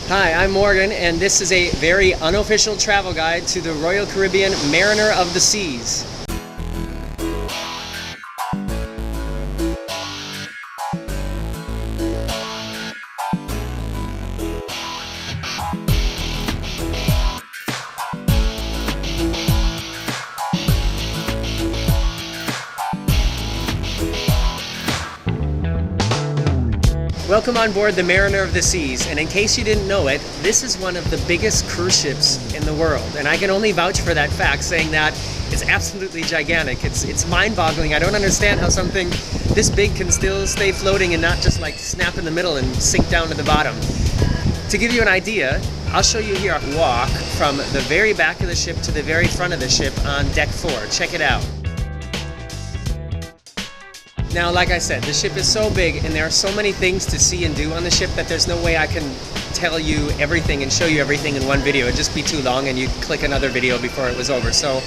Hi, I'm Morgan, and this is a very unofficial travel guide to the Royal Caribbean Mariner of the Seas. Welcome on board the Mariner of the Seas, and in case you didn't know it, this is one of the biggest cruise ships in the world, and I can only vouch for that fact, saying that it's absolutely gigantic. It's mind-boggling. I don't understand how something this big can still stay floating and not just like snap in the middle and sink down to the bottom. To give you an idea, I'll show you here a walk from the very back of the ship to the very front of the ship on deck 4. Check it out. Now, like I said, the ship is so big and there are so many things to see and do on the ship that there's no way I can tell you everything and show you everything in one video. It'd just be too long and you'd click another video before it was over. So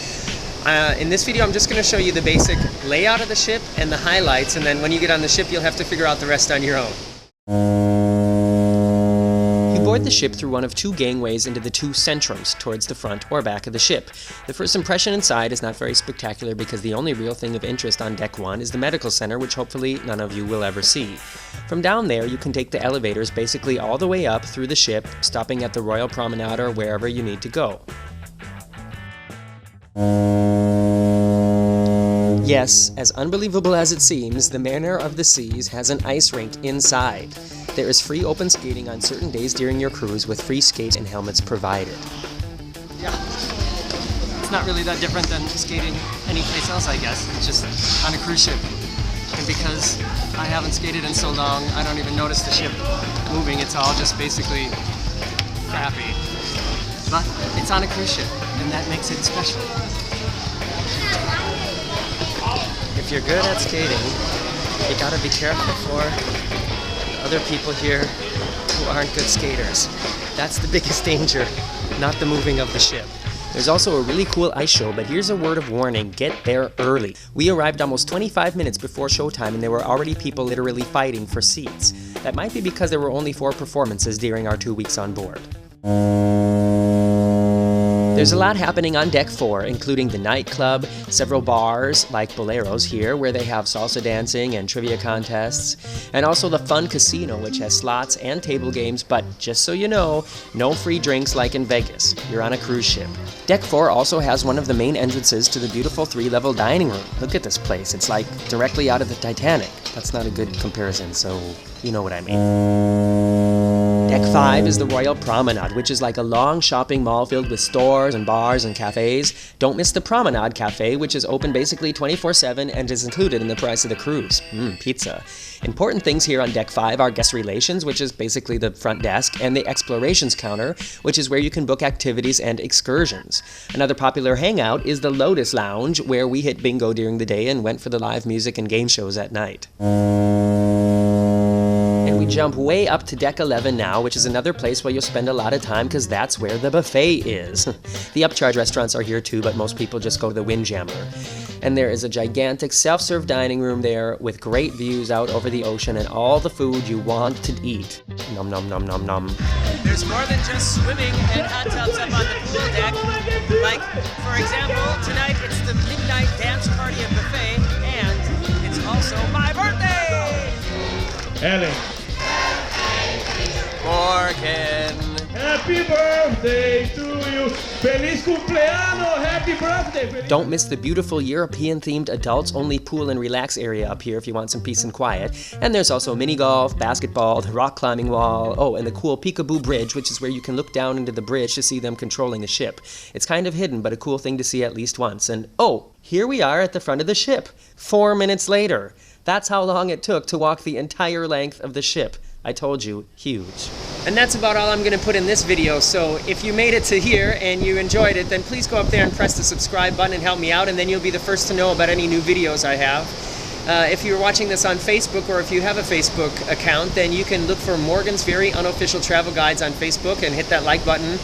in this video, I'm just going to show you the basic layout of the ship and the highlights, and then when you get on the ship, you'll have to figure out the rest on your own. You board the ship through one of two gangways into the two centrums towards the front or back of the ship. The first impression inside is not very spectacular because the only real thing of interest on deck 1 is the medical center, which hopefully none of you will ever see. From down there, you can take the elevators basically all the way up through the ship, stopping at the Royal Promenade or wherever you need to go. Yes, as unbelievable as it seems, the Mariner of the Seas has an ice rink inside. There is free open skating on certain days during your cruise with free skates and helmets provided. Yeah, it's not really that different than skating anyplace else, I guess. It's just on a cruise ship. And because I haven't skated in so long, I don't even notice the ship moving. It's all just basically crappy. But it's on a cruise ship, and that makes it special. If you're good at skating, you gotta be careful for other people here who aren't good skaters. That's the biggest danger, not the moving of the ship. There's also a really cool ice show, but here's a word of warning: get there early. We arrived almost 25 minutes before showtime and there were already people literally fighting for seats. That might be because there were only 4 performances during our 2 weeks on board. There's a lot happening on deck 4, including the nightclub, several bars like Bolero's here where they have salsa dancing and trivia contests, and also the fun casino which has slots and table games, but just so you know, no free drinks like in Vegas. You're on a cruise ship. Deck 4 also has one of the main entrances to the beautiful 3-level dining room. Look at this place, it's like directly out of the Titanic. That's not a good comparison, so you know what I mean. Deck 5 is the Royal Promenade, which is like a long shopping mall filled with stores and bars and cafes. Don't miss the Promenade Cafe, which is open basically 24/7 and is included in the price of the cruise. Pizza. Important things here on Deck 5 are guest relations, which is basically the front desk, and the explorations counter, which is where you can book activities and excursions. Another popular hangout is the Lotus Lounge, where we hit bingo during the day and went for the live music and game shows at night. We jump way up to deck 11 now, which is another place where you'll spend a lot of time because that's where the buffet is. The upcharge restaurants are here too, but most people just go to the Windjammer. And there is a gigantic self-serve dining room there with great views out over the ocean and all the food you want to eat. Nom nom nom nom nom. There's more than just swimming and hot tubs up on the pool deck. Like, for example, tonight it's the midnight dance party and buffet, and it's also my birthday! Ellen. Morgan. Happy birthday to you. Feliz cumpleaños. Happy birthday. Don't miss the beautiful European-themed adults-only pool and relax area up here if you want some peace and quiet. And there's also mini golf, basketball, the rock climbing wall, oh, and the cool Peekaboo Bridge, which is where you can look down into the bridge to see them controlling the ship. It's kind of hidden, but a cool thing to see at least once. And oh, here we are at the front of the ship, 4 minutes later. That's how long it took to walk the entire length of the ship. I told you, huge. And that's about all I'm going to put in this video, so if you made it to here and you enjoyed it, then please go up there and press the subscribe button and help me out, and then you'll be the first to know about any new videos I have. If you're watching this on Facebook, or if you have a Facebook account, then you can look for Morgan's Very Unofficial Travel Guides on Facebook and hit that like button.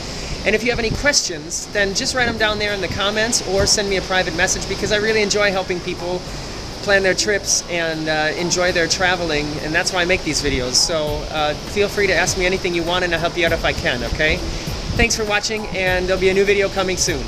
And if you have any questions, then just write them down there in the comments or send me a private message, because I really enjoy helping people plan their trips and enjoy their traveling, and that's why I make these videos. So feel free to ask me anything you want, and I'll help you out if I can, okay? Thanks for watching, and there'll be a new video coming soon.